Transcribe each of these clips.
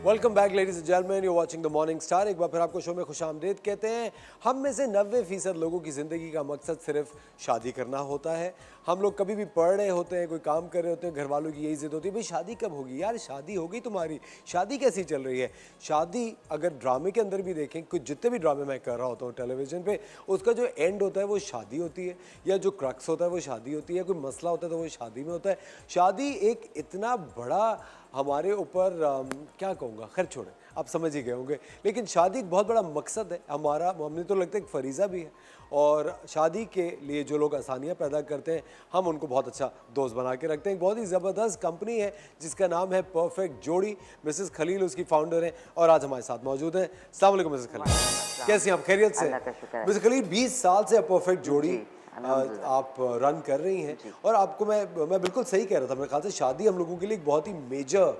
Welcome back ladies and gentleman, you watching the morning star. एक बार फिर आपको show में खुशामदीद कहते हैं। हम में से 90% लोगों की ज़िंदगी का मकसद सिर्फ शादी करना होता है। हम लोग कभी भी पढ़ रहे होते हैं, कोई काम कर रहे होते हैं, घर वालों की यही जिद होती है, भाई शादी कब होगी यार, शादी होगी तुम्हारी, शादी कैसी चल रही है। शादी अगर ड्रामे के अंदर भी देखें, कुछ जितने भी ड्रामे मैं कर रहा होता हूँ टेलीविज़न पे, उसका जो एंड होता है वो शादी होती है, या जो क्रक्स होता है वो शादी होती है, कोई मसला होता है तो वो शादी में होता है। शादी एक इतना बड़ा हमारे ऊपर क्या कहूँगा, खैर छोड़ें, आप समझ ही गए होंगे। लेकिन शादी एक बहुत बड़ा मकसद है हमारा, हमें तो लगता है एक फरीज़ा भी है। और शादी के लिए जो लोग आसानियाँ पैदा करते हैं, हम उनको बहुत अच्छा दोस्त बना के रखते हैं। एक बहुत ही ज़बरदस्त कंपनी है जिसका नाम है परफेक्ट जोड़ी। मिसेस खलील उसकी फाउंडर हैं और आज हमारे साथ मौजूद हैं। अस्सलाम वालेकुम मिसेस खलील, कैसी हैं आप, खैरियत से? मिसेस खलील, 20 साल से परफेक्ट जोड़ी आप रन कर रही हैं, और आपको मैं बिल्कुल सही कह रहा था, मेरे ख्याल से शादी हम लोगों के लिए एक बहुत ही मेजर,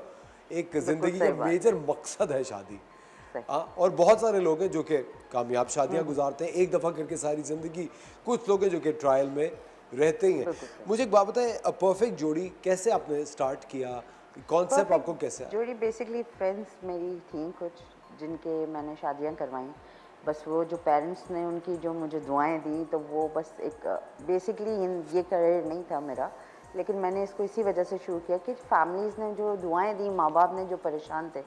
एक ज़िंदगी का मेजर मकसद है शादी। और बहुत सारे लोग हैं जो कि कामयाब शादियां गुजारते हैं एक दफ़ा करके सारी ज़िंदगी, कुछ लोग हैं जो कि ट्रायल में रहते ही हैं। मुझे एक बात बताएं, परफेक्ट जोड़ी कैसे आपने स्टार्ट किया, कॉन्सेप्ट आपको कैसे आया? जोड़ी बेसिकली फ्रेंड्स मेरी थी कुछ, जिनके मैंने शादियां करवाई। बस वो जो पेरेंट्स ने उनकी जो मुझे दुआएं दी, तो वो बस एक बेसिकली ये करियर नहीं था मेरा, लेकिन मैंने इसको इसी वजह से शुरू किया कि फैमिलीज़ ने जो दुआएं दी, माँ बाप ने जो परेशान थे,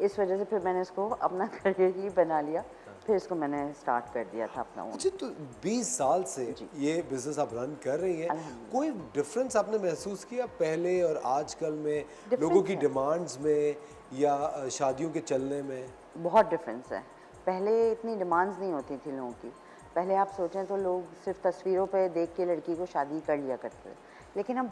इस वजह से फिर मैंने इसको अपना करियर ही बना लिया। फिर इसको मैंने स्टार्ट कर दिया था अपना। अच्छा, तो 20 साल से ये बिजनेस आप रन कर रही हैं, कोई डिफरेंस आपने महसूस किया पहले और आजकल में, लोगों की डिमांड्स में या शादियों के चलने में? बहुत डिफरेंस है। पहले इतनी डिमांड्स नहीं होती थी लोगों की। पहले आप सोचें तो लोग सिर्फ तस्वीरों पे देख के लड़की को शादी कर लिया करते थे, लेकिन अब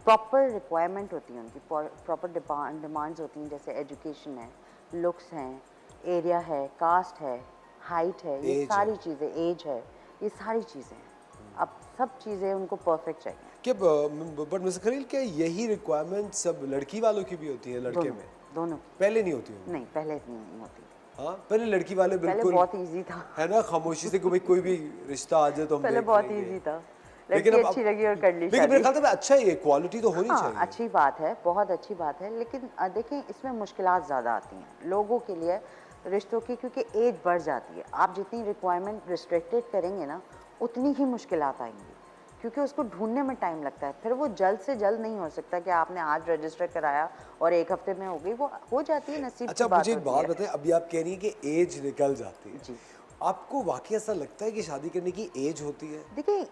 प्रॉपर रिक्वायरमेंट होती है उनकी, प्रॉपर डिमांड्स होती हैं, जैसे एजुकेशन है, लुक्स हैं, एरिया है, कास्ट है, हाइट है, ये सारी चीज़ें, एज है, ये सारी चीज़ें हैं। अब सब चीज़ें उनको परफेक्ट चाहिए। क्या बट मिस्टर खलील, क्या यही रिक्वायरमेंट सब लड़की वालों की भी होती है लड़के में? दोनों पहले नहीं होती होंगी? नहीं, पहले इतनी नहीं होती। हाँ, पहले लड़की वाले बिल्कुल बहुत इजी था, है ना, खामोशी से कोई भी रिश्ता आ जाए तो हम पहले देख बहुत लेंगे। इजी था, लेकिन लड़की अब अच्छी लगी और कर ली लेकिन मेरे ख्याल से अच्छा है, ये क्वालिटी तो होनी चाहिए। अच्छी बात है, बहुत अच्छी बात है, लेकिन देखें इसमें मुश्किलात ज़्यादा आती हैं लोगों के लिए रिश्तों की, क्योंकि एज बढ़ जाती है। आप जितनी रिक्वायरमेंट रिस्ट्रिक्टेड करेंगे ना, उतनी ही मुश्किलात आएंगी, क्योंकि उसको ढूंढने में टाइम लगता है। फिर वो जल्द से जल्द नहीं हो सकता कि आपने आज रजिस्टर कराया और एक हफ्ते में हो गई, वो हो जाती है नसीब की बात। मुझे एक बात बताएं, अभी आप कह रही हैं कि एज निकल जाती है जी, आपको वाकई ऐसा लगता है कि शादी करने की एज होती है? देखिए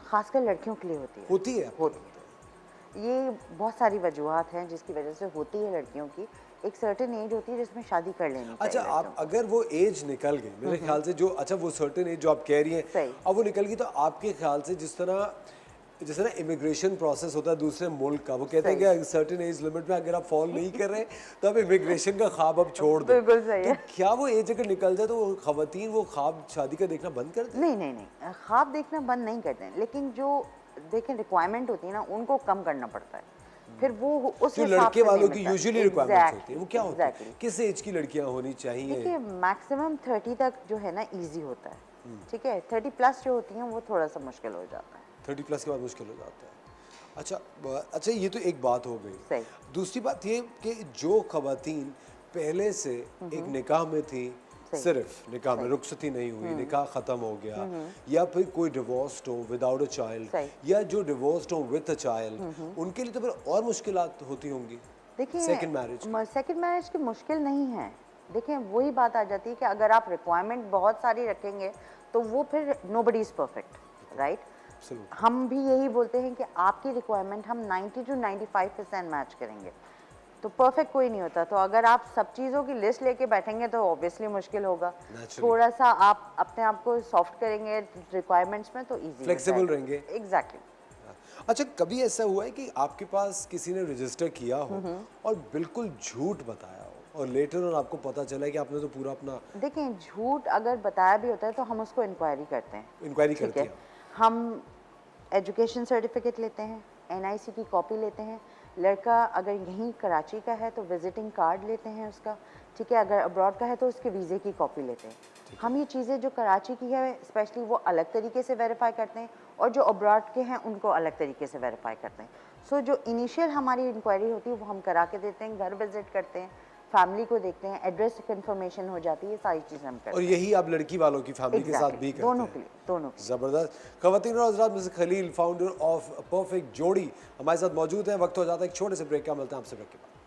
खासकर लड़कियों के लिए होती है। होती है। ये बहुत सारी वजूहत हैं जिसकी वजह से होती है लड़कियों की। एक सर्टेन एज होती है जिसमें शादी कर लेनी चाहिए। अच्छा, आप अगर वो एज निकल गई, मेरे ख्याल से जो, अच्छा वो सर्टेन एज जो आप कह रही हैं, अब वो निकल गई, तो आपके ख्याल से जिस तरह इमिग्रेशन प्रोसेस होता है दूसरे मुल्क का, वो कहते हैं कि सर्टेन एज लिमिट में अगर आप फॉलो नहीं कर रहे तो आप इमिग्रेशन का ख्वाब अब छोड़ दो। बिल्कुल सही है। तो क्या वो एज अगर निकल जाए तो खवातीन वो ख्वाब शादी का देखना बंद कर दें? नहीं, ख्वाब देखना बंद नहीं करते हैं, लेकिन जो देखें रिक्वायरमेंट होती है ना, उनको कम करना पड़ता है। फिर वो उस जो लड़के वालों की यूजुअली रिक्वायरमेंट्स होती है वो क्या होती है? किस एज की लड़कियां होनी चाहिए? देखिए मैक्सिमम 30 तक जो है ना इजी होता है, ठीक है। 30 प्लस जो होती हैं वो थोड़ा सा मुश्किल हो जाता है। 30 प्लस के बाद मुश्किल हो जाता है। अच्छा, ये तो एक बात हो गई। दूसरी बात ये कि जो खवातीन पहले से एक निकाह में थी, सिर्फ निकाह में रुखसती नहीं हुई, निकाह ख़त्म हो गया, या फिर कोई डिवोर्स्ड हो विदाउट अ चाइल्ड, या जो डिवोर्स्ड हो विद अ चाइल्ड, उनके लिए तो फिर और मुश्किलात होती होंगी। देखिए सेकंड मैरिज की मुश्किल नहीं है। देखिए वही बात आ जाती है कि अगर आप रिक्वायरमेंट बहुत सारी रखेंगे तो वो फिर नोबडी इज़ परफेक्ट, राइट। हम भी यही बोलते हैं कि आपकी रिक्वायरमेंट हम 90 to 95% मैच करेंगे, तो परफेक्ट कोई नहीं होता। तो अगर आप सब चीज़ों की लिस्ट लेके बैठेंगे तो ऑब्वियसली मुश्किल होगा। थोड़ा सा आप अपने आप को सॉफ्ट करेंगे रिक्वायरमेंट्स में तो इजी, फ्लेक्सिबल रहेंगे। एग्जैक्टली। अच्छा, कभी ऐसा हुआ है कि आपके पास किसी ने रजिस्टर किया हो और बिल्कुल झूठ बताया हो और लेटर और आपको पता चला है कि आपने तो पूरा अपना? देखिए झूठ अगर बताया भी होता है तो हम उसको इंक्वायरी करते हैं। इंक्वायरी करते हैं हम एजुकेशन सर्टिफिकेट लेते हैं, एनआईसी की कॉपी लेते हैं। लड़का अगर यहीं कराची का है तो विजिटिंग कार्ड लेते हैं उसका, ठीक है। अगर अब्रॉड का है तो उसके वीज़े की कॉपी लेते हैं। हम ये चीज़ें जो कराची की है स्पेशली वो अलग तरीके से वेरीफाई करते हैं, और जो अब्रॉड के हैं उनको अलग तरीके से वेरीफाई करते हैं। सो जो इनिशियल हमारी इंक्वायरी होती है वो हम करा के देते हैं, घर विजिट करते हैं, फैमिली को देखते हैं, एड्रेस कंफर्मेशन हो जाती है, सारी चीज़ें हम करते और हैं। यही आप लड़की वालों की फैमिली के साथ भी करते दोनों हैं। के लिए, दोनों के लिए। ज़बरदस्त। ख़वातीन और हज़रात, Mrs Khalil, founder of perfect Jodi, हमारे साथ मौजूद हैं। वक्त हो जाता है एक छोटे से ब्रेक का, मिलते हैं आपसे ब्रेक के बाद।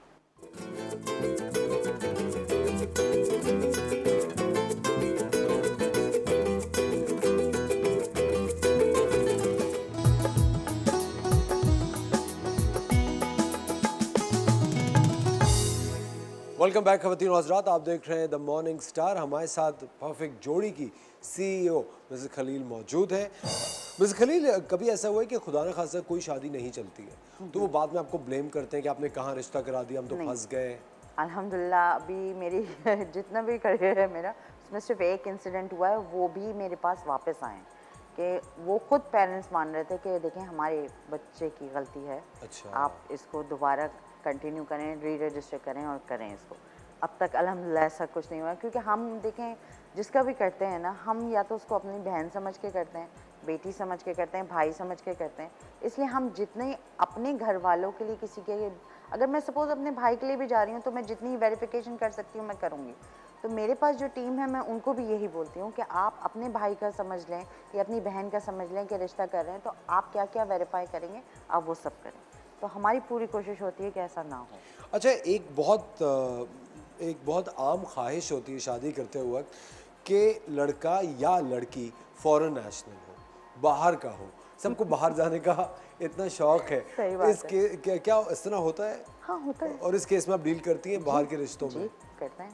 वेलकम बैक ख़वातीन और हज़रात, आप देख रहे हैं द मॉर्निंग स्टार। हमारे साथ परफेक्ट जोड़ी की सीईओ मिसेस खलील मौजूद है। मिसेस खलील, कभी ऐसा हुआ है कि खुदा न खासा कोई शादी नहीं चलती है तो वो बाद में आपको ब्लेम करते हैं कि आपने कहाँ रिश्ता करा दिया, हम तो फंस गए? अल्हम्दुलिल्लाह अभी मेरी जितना भी करियर है मेरा, उसमें सिर्फ एक इंसिडेंट हुआ है, वो भी मेरे पास वापस आए हैं कि वो खुद पेरेंट्स मान रहे थे कि देखें हमारे बच्चे की गलती है, अच्छा। आप इसको दोबारा कंटिन्यू करें, री रजिस्टर करें और करें इसको। अब तक अल्हम्दुलिल्लाह ऐसा कुछ नहीं हुआ, क्योंकि हम देखें जिसका भी करते हैं ना, हम या तो उसको अपनी बहन समझ के करते हैं, बेटी समझ के करते हैं, भाई समझ के करते हैं। इसलिए हम जितने अपने घर वालों के लिए किसी के, अगर मैं सपोज़ अपने भाई के लिए भी जा रही हूँ तो मैं जितनी वेरिफिकेशन कर सकती हूँ मैं करूँगी। तो मेरे पास जो टीम है मैं उनको भी यही बोलती हूँ कि आप अपने भाई का समझ लें या अपनी बहन का समझ लें कि रिश्ता कर रहे हैं, तो आप क्या क्या वेरीफाई करेंगे आप वो सब करें। तो हमारी पूरी कोशिश होती है कि ऐसा ना हो। अच्छा, एक बहुत आम ख्वाहिश होती है शादी करते वक्त कि लड़का या लड़की फॉरेन नेशनल हो, बाहर का हो। सबको बाहर जाने का इतना शौक है। सही बात इसके क्या इस तरह होता है? हाँ होता है। और इस केस में आप डील करती हैं बाहर के रिश्तों में? जी करते हैं।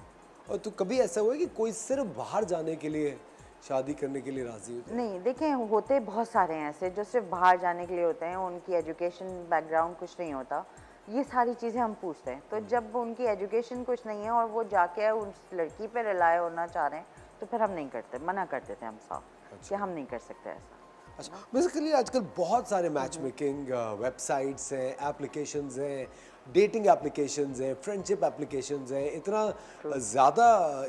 और तो कभी ऐसा हुआ है कि कोई सिर्फ बाहर जाने के लिए शादी करने के लिए राजी होता है? नहीं देखें, होते बहुत सारे हैं ऐसे जो सिर्फ बाहर जाने के लिए होते हैं, उनकी एजुकेशन बैकग्राउंड कुछ नहीं होता, ये सारी चीज़ें हम पूछते हैं। तो जब उनकी एजुकेशन कुछ नहीं है और वो जाके उस लड़की पे रिलाय होना चाह रहे हैं तो फिर हम नहीं करते, मना कर देते हैं हम साफ कि हम नहीं कर सकते ऐसा। अच्छा, बेसिकली आजकल बहुत सारे मैच मेकिंग वेबसाइट्स हैं, एप्लीकेशंस हैं, डेटिंग एप्लीकेशंस हैं, फ्रेंडशिप एप्लीकेशंस हैं, इतना ज़्यादा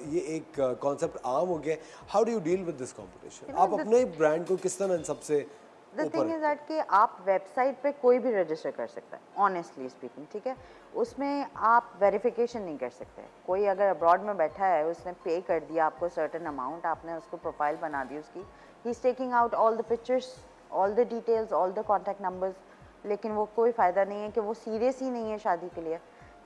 ये एक कॉन्सेप्ट आम हो गया है। How do you deal with this competition? आप अपने ब्रांड को किस तरह इन सबसे द थिंग इज दैट कि आप वेबसाइट पे कोई भी रजिस्टर कर सकता है, ऑनेस्टली स्पीकिंग, ठीक है। उसमें आप वेरिफिकेशन नहीं कर सकते। कोई अगर अब्रॉड में बैठा है, उसने पे कर दिया आपको सर्टेन अमाउंट, आपने उसको प्रोफाइल बना दी उसकी, he is taking out all the pictures, all the details, all the contact numbers, लेकिन वो कोई फ़ायदा नहीं है कि वो सीरियस ही नहीं है शादी के लिए।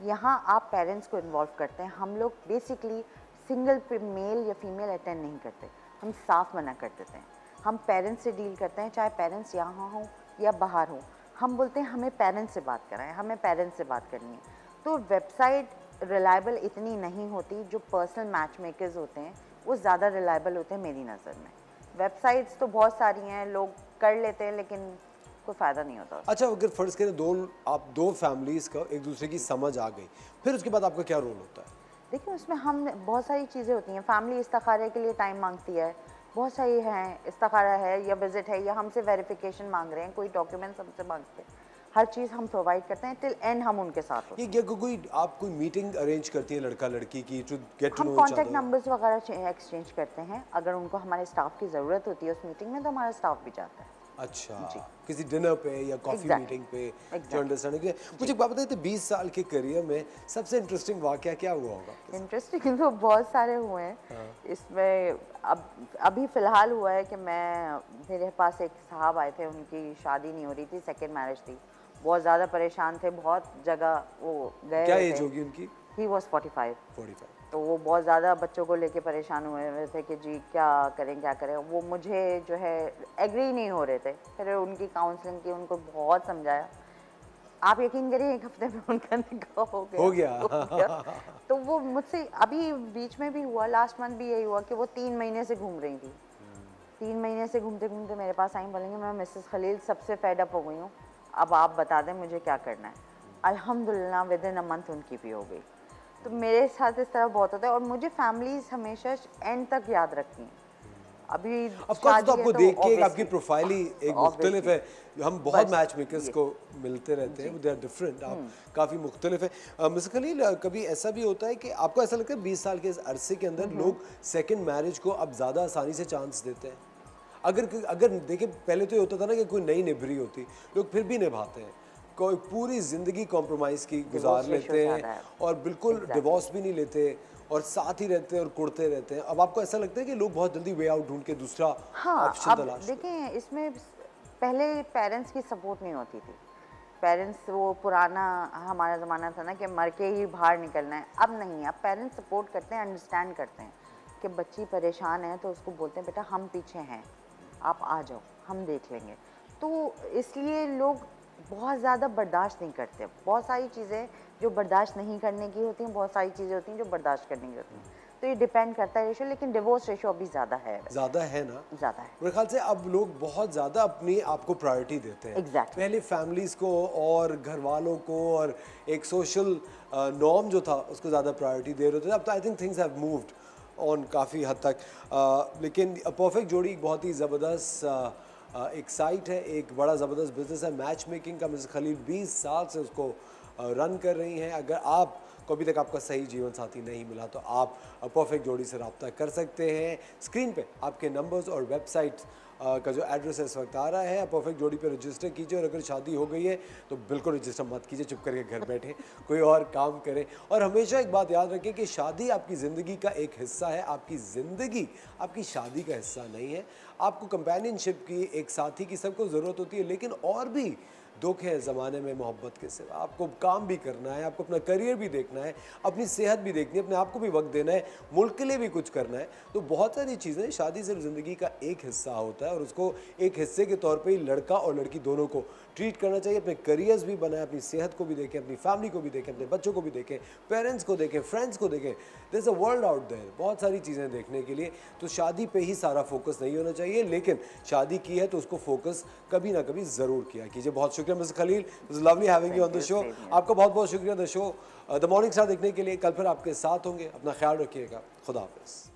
यहाँ आप पेरेंट्स को इन्वॉल्व करते हैं। हम लोग बेसिकली सिंगल पे मेल या फीमेल अटेंड नहीं करते, हम साफ मना कर देते हैं। हम पेरेंट्स से डील करते हैं, चाहे पेरेंट्स यहाँ हों या बाहर हों। हम बोलते हैं हमें पेरेंट्स से बात कराएं, हमें पेरेंट्स से बात करनी है। तो वेबसाइट रिलायबल इतनी नहीं होती, जो पर्सनल मैच मेकर्स होते हैं वो ज़्यादा रिलायबल होते हैं मेरी नज़र में। वेबसाइट्स तो बहुत सारी हैं, लोग कर लेते हैं लेकिन कोई फ़ायदा नहीं होता। अच्छा, अगर फ़र्ज़ करें दो फैमिलीज़ का एक दूसरे की समझ आ गई, फिर उसके बाद आपका क्या रोल होता है? देखिए उसमें हम बहुत सारी चीज़ें होती हैं। फैमिली इस्तिखारे के लिए टाइम मांगती है, बहुत सारी हैं, इस्तिखारा है या विज़िट है या हमसे वेरिफिकेशन मांग रहे हैं, कोई डॉक्यूमेंट्स हमसे मांगते हैं, हर चीज़ हम प्रोवाइड करते हैं, टिल एंड हम उनके साथ होते हैं। ये आप कोई मीटिंग अरेंज करती है लड़का लड़की की टू गेट टू हम know each contact other? Numbers वगैरह एक्सचेंज करते हैं। अगर उनको हमारे स्टाफ की ज़रूरत होती है उस मीटिंग में तो हमारा स्टाफ भी जाता है। अच्छा, किसी डिनर पे या कॉफ़ी मीटिंग पे जो अंडरस्टैंडिंग के। मुझे एक बात बताइए, तो 20 साल के करियर में सबसे इंटरेस्टिंग वाक़या क्या हुआ होगा? इंटरेस्टिंग तो बहुत सारे हुए हैं। इसमें अभी फ़िलहाल हुआ है कि मेरे पास एक साहब आए थे, उनकी शादी नहीं हो रही थी, सेकंड मैरिज थी, बहुत ज़्यादा परेशान थे, बहुत जगह वो गए क्या हुए एज थे। होगी उनकी? He was 45। 45। तो वो बहुत ज़्यादा बच्चों को लेके परेशान हुए थे कि जी क्या करें क्या करें। वो मुझे जो है एग्री नहीं हो रहे थे। फिर उनकी काउंसलिंग की, उनको बहुत समझाया। आप यकीन करिए 1 हफ्ते में उनका निकाह हो गया। तो वो मुझसे अभी बीच में भी हुआ, लास्ट मंथ भी यही हुआ कि वो 3 महीने से घूम रही थी। 3 महीने से घूमते घूमते मेरे पास आई, बोलेंगे मैं मिसेस खलील सबसे फेड अप हो गई हूँ, अब आप बता दें मुझे क्या करना है। अल्हम्दुलिल्लाह विद इन अ मंथ उनकी भी हो गई। तो मेरे साथ इस तरह बहुत होता है और मुझे फैमिलीज हमेशा एंड तक याद रखती हैं। अभी ऑफ कोर्स, तो आपको देख के आपकी obviously, प्रोफाइल ही एक मुख्तलिफ है। हम बहुत बस, मैच मेकर्स ये। को मिलते रहते हैं, दे आर डिफरेंट, आप काफ़ी मुख्तलिफ है। मिस खलील, कभी ऐसा भी होता है कि आपको ऐसा लगता है 20 साल के इस अरसे के अंदर लोग सेकंड मैरिज को अब ज़्यादा आसानी से चांस देते हैं? अगर देखिए, पहले तो ये होता था ना कि कोई नई निभरी होती, लोग फिर भी निभाते हैं, कोई पूरी ज़िंदगी कॉम्प्रोमाइज़ की गुजार Divorce लेते ratio हैं ज़्यादा है। और बिल्कुल डिवोर्स भी नहीं लेते और साथ ही रहते हैं और कुड़ते रहते हैं। अब आपको ऐसा लगता है कि लोग बहुत जल्दी वे आउट ढूंढ के दूसरा हाँ, ऑप्शन अब तलाश करते देखें इसमें पहले पेरेंट्स की सपोर्ट नहीं होती थी। पेरेंट्स वो पुराना हमारा ज़माना था ना कि मर के ही बाहर निकलना है। अब नहीं, अब पेरेंट्स सपोर्ट करते हैं, अंडरस्टैंड करते हैं कि बच्ची परेशान है तो उसको बोलते हैं बेटा हम पीछे हैं, आप आ जाओ, हम देख लेंगे। तो इसलिए लोग बहुत ज़्यादा बर्दाश्त नहीं करते। बहुत सारी चीज़ें जो बर्दाश्त नहीं करने की होती हैं, बहुत सारी चीज़ें होती हैं जो बर्दाश्त करने की होती हैं। तो ये डिपेंड करता है रेशो, लेकिन डिवोर्स रेशो अभी ज़्यादा है। ज़्यादा है ना? ज़्यादा है। मेरे ख्याल से अब लोग बहुत ज़्यादा अपनी आप को प्रायोरिटी देते हैं। Exactly. पहले फैमिलीज़ को और घर वालों को और एक सोशल नॉर्म जो था उसको ज़्यादा प्रायोरिटी दे रहे थे। अब तो I think things have moved on काफ़ी हद तक। लेकिन परफेक्ट जोड़ी एक बहुत ही ज़बरदस्त एक साइट है, एक बड़ा ज़बरदस्त बिजनेस है मैच मेकिंग का। मिसेस खलील 20 साल से उसको रन कर रही हैं। अगर आप को अभी तक आपका सही जीवन साथी नहीं मिला तो आप परफेक्ट जोड़ी से रब्ता कर सकते हैं। स्क्रीन पे आपके नंबर्स और वेबसाइट का जो एड्रेस है इस वक्त आ रहा है, आप परफेक्ट जोड़ी पे रजिस्टर कीजिए और अगर शादी हो गई है तो बिल्कुल रजिस्टर मत कीजिए, चुप करके घर बैठे कोई और काम करें। और हमेशा एक बात याद रखें कि शादी आपकी ज़िंदगी का एक हिस्सा है, आपकी ज़िंदगी आपकी शादी का हिस्सा नहीं है। आपको कंपेनियनशिप की, एक साथी की सबको ज़रूरत होती है, लेकिन और भी दुख है ज़माने में मोहब्बत के सिवा। आपको काम भी करना है, आपको अपना करियर भी देखना है, अपनी सेहत भी देखनी है, अपने आप को भी वक्त देना है, मुल्क के लिए भी कुछ करना है। तो बहुत सारी चीज़ें, शादी सिर्फ ज़िंदगी का एक हिस्सा होता है और उसको एक हिस्से के तौर पे ही लड़का और लड़की दोनों को ट्रीट करना चाहिए। अपने करियर्स भी बनाएं, अपनी सेहत को भी देखें, अपनी फैमिली को भी देखें, अपने बच्चों को भी देखें, पेरेंट्स को देखें, फ्रेंड्स को देखें। There is a world out there, बहुत सारी चीज़ें देखने के लिए। तो शादी पे ही सारा फोकस नहीं होना चाहिए, लेकिन शादी की है तो उसको फोकस कभी ना कभी ज़रूर किया कीजिए। बहुत शुक्रिया Mrs Khalil, it was lovely having you on the show. आपका बहुत बहुत शुक्रिया the show the morning star देखने के लिए। कल फिर आपके साथ होंगे, अपना ख्याल रखिएगा, खुदा हाफिज़।